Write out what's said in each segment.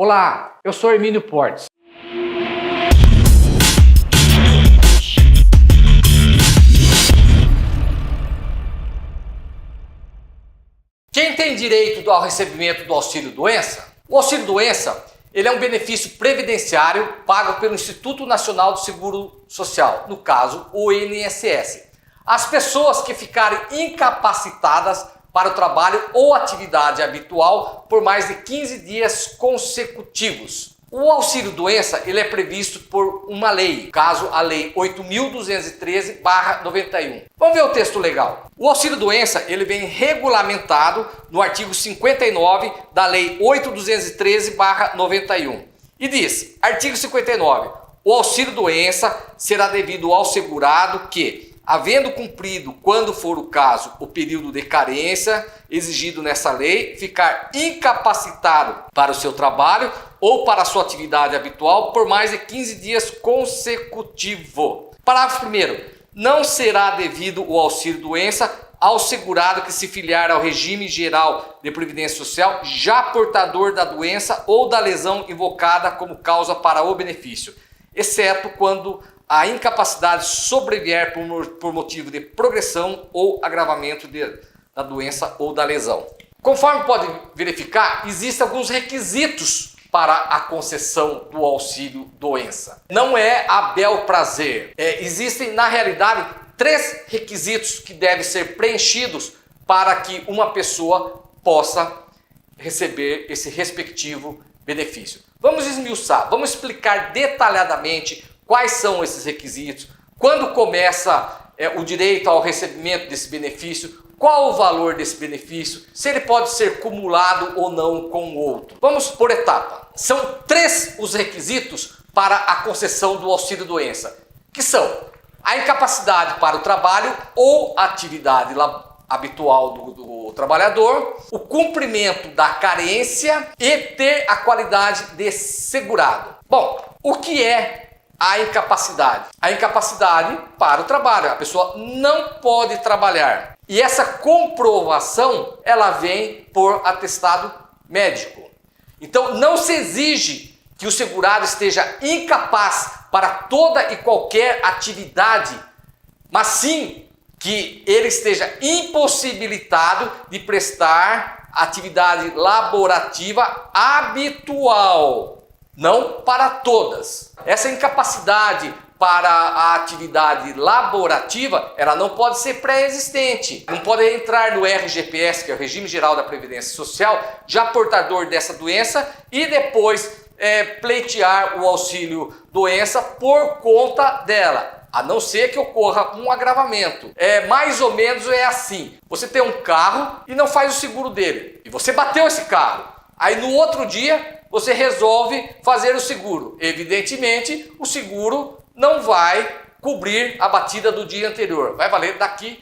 Olá, eu sou Hermínio Portes. Quem tem direito ao recebimento do auxílio-doença? O auxílio-doença ele é um benefício previdenciário pago pelo Instituto Nacional do Seguro Social, no caso, o INSS. As pessoas que ficarem incapacitadas para o trabalho ou atividade habitual por mais de 15 dias consecutivos. O auxílio-doença ele é previsto por uma lei, caso a Lei 8.213/91. Vamos ver o texto legal. O auxílio-doença ele vem regulamentado no artigo 59 da Lei 8.213/91. E diz, artigo 59, o auxílio-doença será devido ao segurado que, havendo cumprido, quando for o caso, o período de carência exigido nessa lei, ficar incapacitado para o seu trabalho ou para a sua atividade habitual por mais de 15 dias consecutivos. Parágrafo 1º. Não será devido o auxílio-doença ao segurado que se filiar ao regime geral de previdência social já portador da doença ou da lesão invocada como causa para o benefício, exceto quando a incapacidade sobrevier por motivo de progressão ou agravamento da doença ou da lesão. Conforme pode verificar, existem alguns requisitos para a concessão do auxílio-doença. Não é a bel prazer. Existem, na realidade, 3 requisitos que devem ser preenchidos para que uma pessoa possa receber esse respectivo benefício. Vamos esmiuçar, vamos explicar detalhadamente quais são esses requisitos, quando começa o direito ao recebimento desse benefício, qual o valor desse benefício, se ele pode ser cumulado ou não com o outro. Vamos por etapa. São 3 os requisitos para a concessão do auxílio-doença, que são a incapacidade para o trabalho ou atividade habitual do trabalhador, o cumprimento da carência e ter a qualidade de segurado. Bom, o que é a incapacidade? A incapacidade para o trabalho. A pessoa não pode trabalhar. E essa comprovação, ela vem por atestado médico. Então, não se exige que o segurado esteja incapaz para toda e qualquer atividade, mas sim que ele esteja impossibilitado de prestar atividade laborativa habitual. Não para todas. Essa incapacidade para a atividade laborativa, ela não pode ser pré-existente. Não pode entrar no RGPS, que é o Regime Geral da Previdência Social, já portador dessa doença e depois pleitear o auxílio-doença por conta dela. A não ser que ocorra um agravamento. Mais ou menos é assim. Você tem um carro e não faz o seguro dele. E você bateu esse carro. Aí no outro dia você resolve fazer o seguro. Evidentemente, o seguro não vai cobrir a batida do dia anterior. Vai valer daqui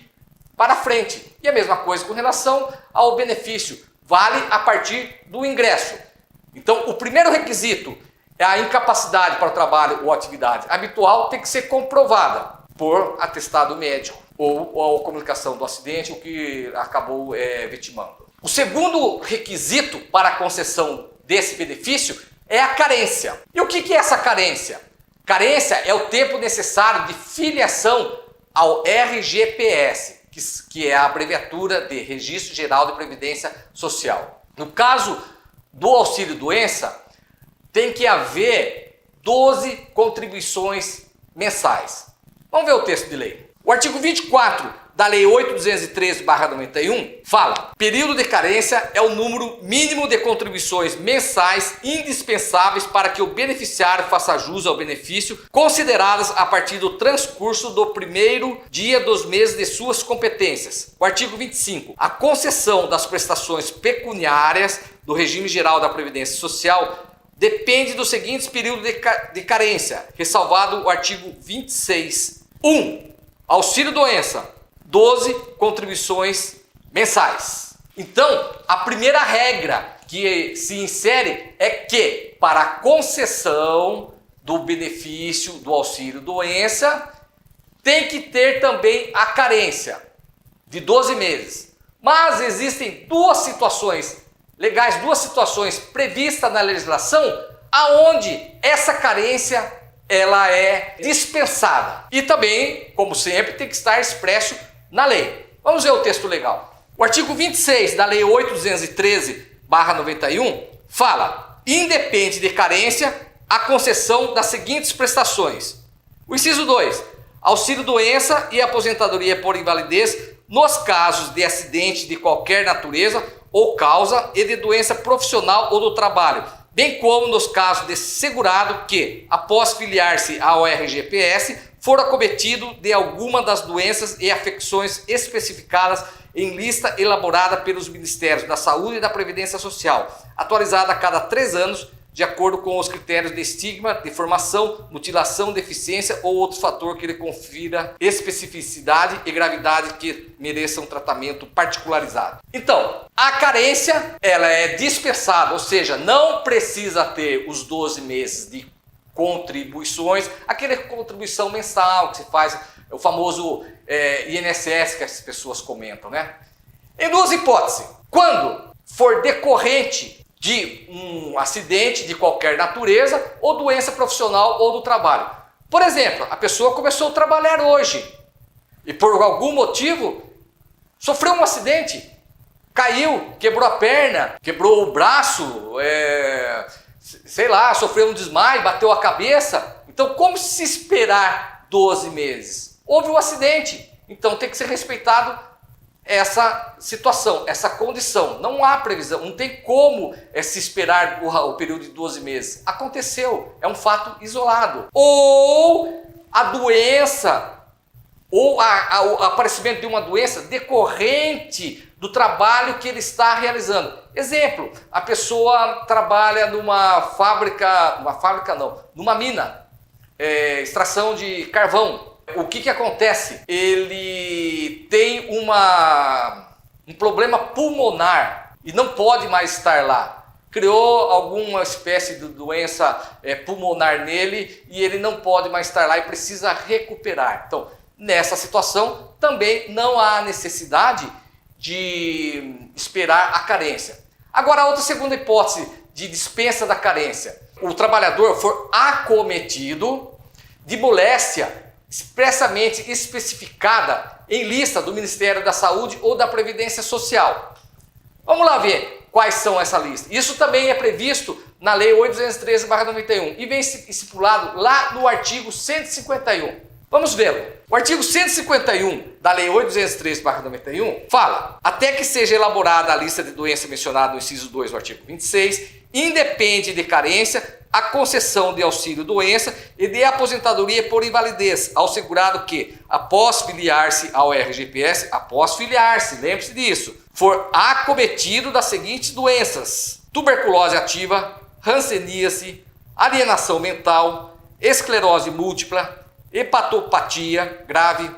para frente. E a mesma coisa com relação ao benefício. Vale a partir do ingresso. Então, o primeiro requisito é a incapacidade para o trabalho ou atividade habitual tem que ser comprovada por atestado médico ou a comunicação do acidente, o que acabou vitimando. O segundo requisito para a concessão desse benefício é a carência. E o que é essa carência? Carência é o tempo necessário de filiação ao RGPS, que é a abreviatura de Registro Geral de Previdência Social. No caso do auxílio-doença, tem que haver 12 contribuições mensais. Vamos ver o texto de lei. O artigo 24 da Lei 8.213/91 fala: período de carência é o número mínimo de contribuições mensais indispensáveis para que o beneficiário faça jus ao benefício, consideradas a partir do transcurso do primeiro dia dos meses de suas competências. O artigo 25. A concessão das prestações pecuniárias do regime geral da Previdência Social depende dos seguintes períodos de carência, ressalvado o artigo 26. 1. Auxílio-doença, 12 contribuições mensais. Então, a primeira regra que se insere é que, para a concessão do benefício do auxílio-doença, tem que ter também a carência de 12 meses. Mas existem 2 situações legais, duas situações previstas na legislação aonde essa carência ela é dispensada. E também, como sempre, tem que estar expresso na lei. Vamos ver o texto legal. O artigo 26 da Lei 8.213/91 fala: independe de carência a concessão das seguintes prestações. O inciso 2, auxílio-doença e aposentadoria por invalidez nos casos de acidente de qualquer natureza ou causa e de doença profissional ou do trabalho, bem como nos casos de segurado que, após filiar-se ao RGPS, for acometido de alguma das doenças e afecções especificadas em lista elaborada pelos Ministérios da Saúde e da Previdência Social, atualizada a cada 3 anos, de acordo com os critérios de estigma, deformação, mutilação, deficiência ou outro fator que lhe confira especificidade e gravidade que mereçam um tratamento particularizado. Então, a carência ela é dispensável, ou seja, não precisa ter os 12 meses de contribuições, aquela contribuição mensal que se faz, o famoso INSS que as pessoas comentam, né? Em duas hipóteses, quando for decorrente de um acidente de qualquer natureza ou doença profissional ou do trabalho. Por exemplo, a pessoa começou a trabalhar hoje e por algum motivo sofreu um acidente, caiu, quebrou a perna, quebrou o braço, sei lá, sofreu um desmaio, bateu a cabeça. Então, como se esperar 12 meses? Houve um acidente, então tem que ser respeitado essa situação, essa condição. Não há previsão, não tem como se esperar o período de 12 meses. Aconteceu, é um fato isolado. Ou a doença, ou o aparecimento de uma doença decorrente do trabalho que ele está realizando. Exemplo, a pessoa trabalha numa numa mina, extração de carvão. O que acontece? Ele tem um problema pulmonar e não pode mais estar lá. Criou alguma espécie de doença pulmonar nele e ele não pode mais estar lá e precisa recuperar. Então, nessa situação, também não há necessidade de esperar a carência. Agora, a outra segunda hipótese de dispensa da carência. O trabalhador for acometido de moléstia expressamente especificada em lista do Ministério da Saúde ou da Previdência Social. Vamos lá ver quais são essa lista. Isso também é previsto na Lei 8.213/91 e vem estipulado lá no artigo 151. Vamos vê-lo. O artigo 151 da Lei 8.213/91 fala: até que seja elaborada a lista de doenças mencionada no inciso 2 do artigo 26, independe de carência a concessão de auxílio-doença e de aposentadoria por invalidez ao segurado que, após filiar-se ao RGPS, lembre-se disso, for acometido das seguintes doenças: tuberculose ativa, hanseníase, alienação mental, esclerose múltipla, hepatopatia grave,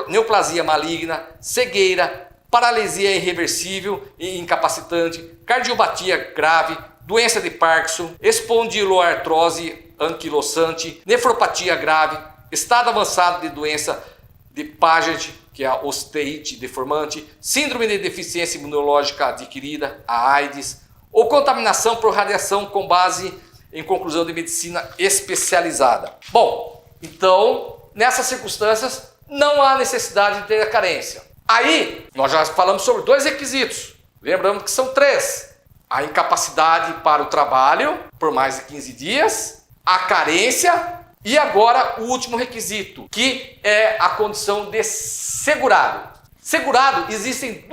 neoplasia maligna, cegueira, paralisia irreversível e incapacitante, cardiopatia grave, doença de Parkinson, espondiloartrose anquilosante, nefropatia grave, estado avançado de doença de Paget, que é a osteite deformante, síndrome de deficiência imunológica adquirida, a AIDS, ou contaminação por radiação com base em conclusão de medicina especializada. Bom, então, nessas circunstâncias, não há necessidade de ter a carência. Aí, nós já falamos sobre 2 requisitos. Lembrando que são 3. A incapacidade para o trabalho por mais de 15 dias, a carência e agora o último requisito, que é a condição de segurado. Segurado, existem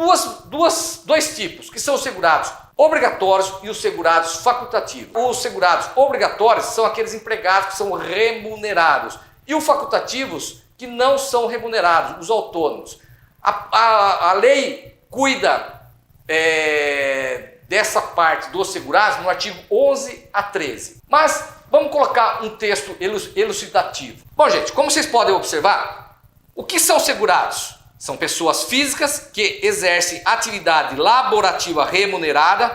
dois tipos, que são os segurados obrigatórios e os segurados facultativos. Os segurados obrigatórios são aqueles empregados que são remunerados e os facultativos que não são remunerados, os autônomos. A lei cuida dessa parte dos segurados no artigo 11 a 13. Mas vamos colocar um texto elucidativo. Bom, gente, como vocês podem observar, o que são segurados? São pessoas físicas que exercem atividade laborativa remunerada,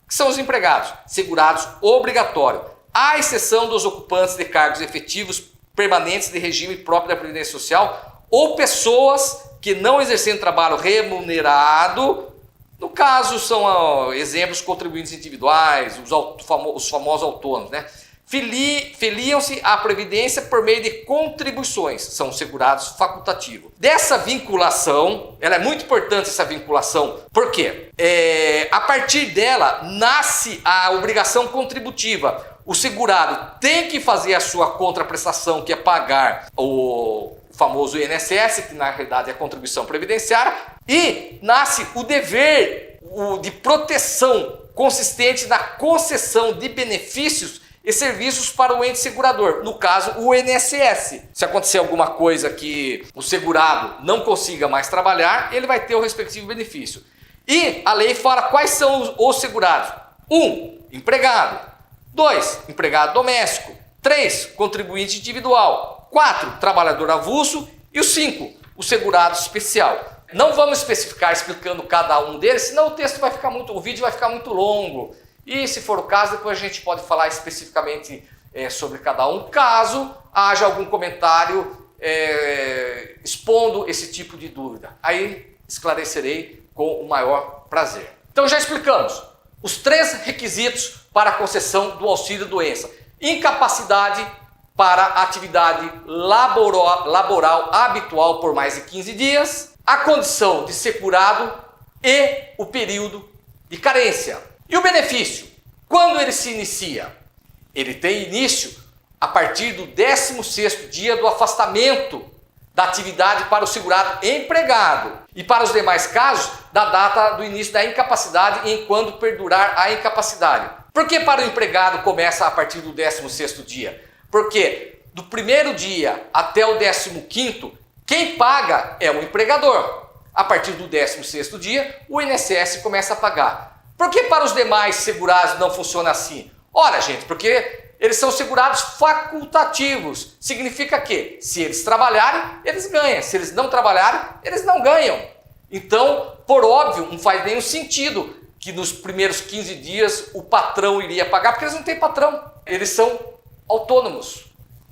que são os empregados, segurados obrigatórios, à exceção dos ocupantes de cargos efetivos permanentes de regime próprio da Previdência Social ou pessoas que não exercendo trabalho remunerado No caso, são exemplos contribuintes individuais, os famosos autônomos, né? Filiam-se à Previdência por meio de contribuições, são segurados facultativos. Dessa vinculação, ela é muito importante essa vinculação, porque a partir dela nasce a obrigação contributiva. O segurado tem que fazer a sua contraprestação, que é pagar o famoso INSS, que na realidade é a contribuição previdenciária, e nasce o dever de proteção consistente na concessão de benefícios e serviços para o ente segurador, no caso o INSS. Se acontecer alguma coisa que o segurado não consiga mais trabalhar, ele vai ter o respectivo benefício. E a lei fala quais são os segurados. 1. Empregado. 2. Empregado doméstico. 3. Contribuinte individual. 4. Trabalhador avulso. E o 5. O segurado especial. Não vamos especificar explicando cada um deles, senão o vídeo vai ficar muito longo. E se for o caso, depois a gente pode falar especificamente sobre cada um, caso haja algum comentário expondo esse tipo de dúvida. Aí esclarecerei com o maior prazer. Então já explicamos os 3 requisitos para a concessão do auxílio-doença. Incapacidade para atividade laboral habitual por mais de 15 dias, a condição de ser curado e o período de carência. E o benefício? Quando ele se inicia? Ele tem início a partir do 16º dia do afastamento da atividade para o segurado empregado e para os demais casos da data do início da incapacidade enquanto perdurar a incapacidade. Por que para o empregado começa a partir do 16º dia? Porque do primeiro dia até o 15º, quem paga é o empregador. A partir do 16º dia, o INSS começa a pagar. Por que para os demais segurados não funciona assim? Ora, gente, porque eles são segurados facultativos. Significa que, se eles trabalharem, eles ganham. Se eles não trabalharem, eles não ganham. Então, por óbvio, não faz nenhum sentido que nos primeiros 15 dias o patrão iria pagar, porque eles não têm patrão. Eles são autônomos.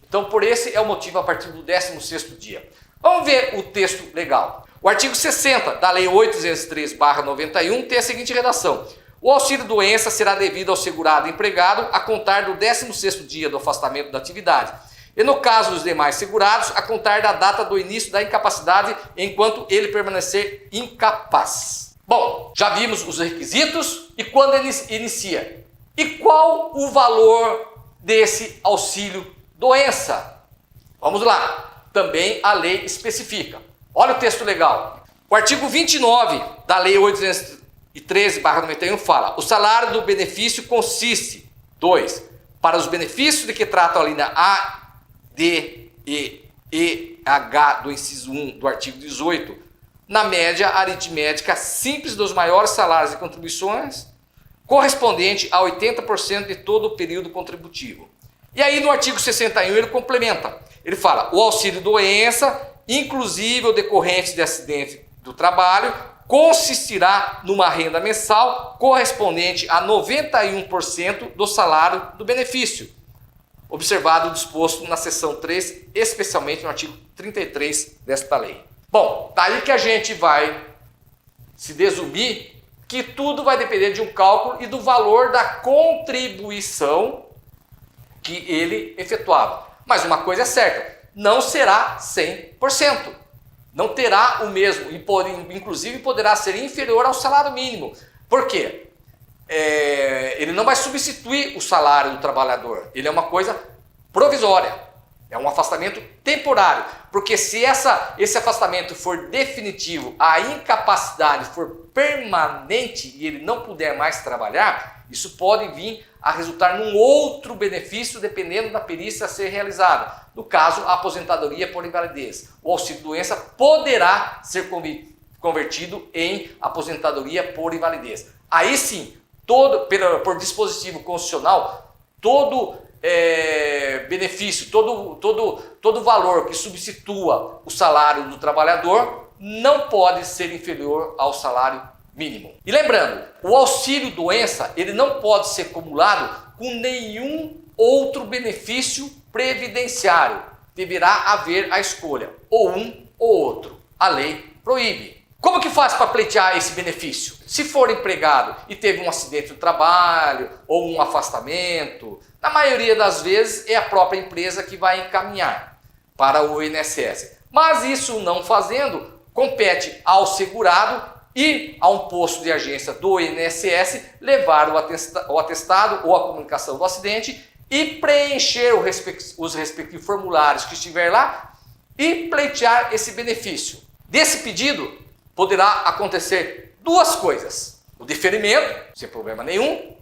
Então, por esse é o motivo a partir do 16º dia. Vamos ver o texto legal. O artigo 60 da Lei 8.203/91 tem a seguinte redação. O auxílio-doença será devido ao segurado empregado a contar do 16º dia do afastamento da atividade. E no caso dos demais segurados, a contar da data do início da incapacidade enquanto ele permanecer incapaz. Bom, já vimos os requisitos e quando ele inicia. E qual o valor desse auxílio-doença? Vamos lá. Também a lei especifica. Olha o texto legal. O artigo 29 da Lei 8.213/91 fala: o salário do benefício consiste, 2. Para os benefícios de que trata a linha A, D, E, H do inciso 1 do artigo 18, na média aritmética simples dos maiores salários e contribuições, correspondente a 80% de todo o período contributivo. E aí no artigo 61 ele complementa. Ele fala: o auxílio-doença, inclusive o decorrente de acidente do trabalho, consistirá numa renda mensal correspondente a 91% do salário do benefício, observado o disposto na seção 3, especialmente no artigo 33 desta lei. Bom, daí que a gente vai se desumir que tudo vai depender de um cálculo e do valor da contribuição que ele efetuava. Mas uma coisa é certa, não será 100%. Não terá o mesmo, inclusive poderá ser inferior ao salário mínimo. Por quê? Ele não vai substituir o salário do trabalhador. Ele é uma coisa provisória. É um afastamento temporário. Porque se esse afastamento for definitivo, a incapacidade for permanente e ele não puder mais trabalhar, isso pode vir a resultar num outro benefício dependendo da perícia a ser realizada. No caso, a aposentadoria por invalidez. O auxílio-doença poderá ser convertido em aposentadoria por invalidez. Aí sim, por dispositivo constitucional, todo benefício, todo valor que substitua o salário do trabalhador não pode ser inferior ao salário mínimo. E lembrando, o auxílio-doença ele não pode ser acumulado com nenhum outro benefício previdenciário. Deverá haver a escolha, ou um ou outro. A lei proíbe. Como que faz para pleitear esse benefício? Se for empregado e teve um acidente no trabalho ou um afastamento, na maioria das vezes é a própria empresa que vai encaminhar para o INSS. Mas isso não fazendo, compete ao segurado ir a um posto de agência do INSS, levar o atestado ou a comunicação do acidente e preencher os respectivos formulários que estiver lá e pleitear esse benefício. Desse pedido poderá acontecer duas coisas: o deferimento, sem problema nenhum,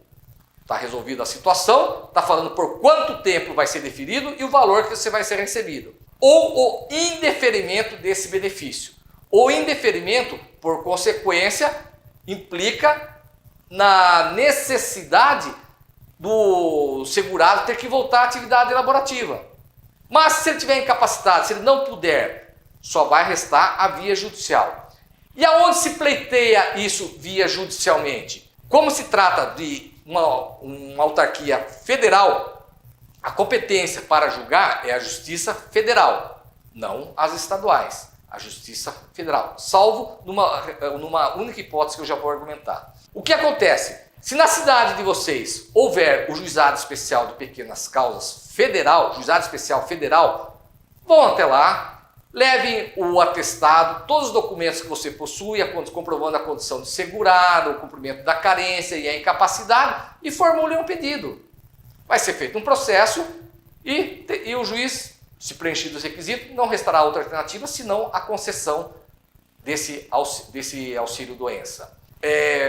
está resolvida a situação, está falando por quanto tempo vai ser deferido e o valor que você vai ser recebido, ou o indeferimento desse benefício. O indeferimento, por consequência, implica na necessidade do segurado ter que voltar à atividade laborativa. Mas se ele estiver incapacitado, se ele não puder, só vai restar a via judicial. E aonde se pleiteia isso via judicialmente? Como se trata de uma autarquia federal, a competência para julgar é a Justiça Federal, não as estaduais. A Justiça Federal, salvo numa única hipótese que eu já vou argumentar. O que acontece? Se na cidade de vocês houver o Juizado Especial de Pequenas Causas Federal, Juizado Especial Federal, vão até lá, levem o atestado, todos os documentos que você possui, comprovando a condição de segurado, o cumprimento da carência e a incapacidade, e formulem um pedido. Vai ser feito um processo e o juiz, se preenchido os requisitos, não restará outra alternativa senão a concessão desse auxílio-doença.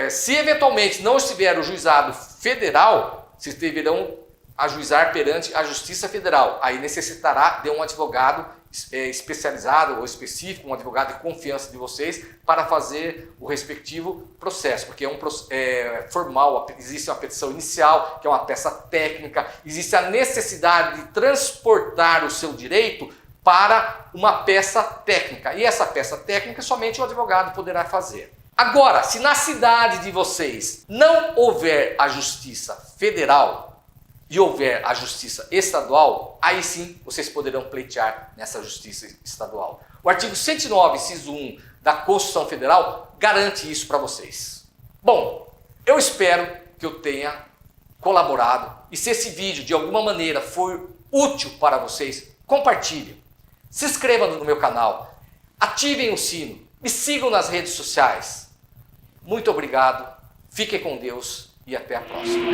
Se eventualmente não estiver o juizado federal, vocês deverão ajuizar perante a Justiça Federal. Aí necessitará de um advogado especializado ou específico, um advogado de confiança de vocês, para fazer o respectivo processo, porque é formal, existe uma petição inicial, que é uma peça técnica, existe a necessidade de transportar o seu direito para uma peça técnica, e essa peça técnica somente o advogado poderá fazer. Agora, se na cidade de vocês não houver a Justiça Federal e houver a Justiça Estadual, aí sim vocês poderão pleitear nessa Justiça Estadual. O artigo 109, inciso 1 da Constituição Federal garante isso para vocês. Bom, eu espero que eu tenha colaborado, e se esse vídeo de alguma maneira for útil para vocês, compartilhem, se inscrevam no meu canal, ativem o sino, me sigam nas redes sociais. Muito obrigado, fiquem com Deus e até a próxima.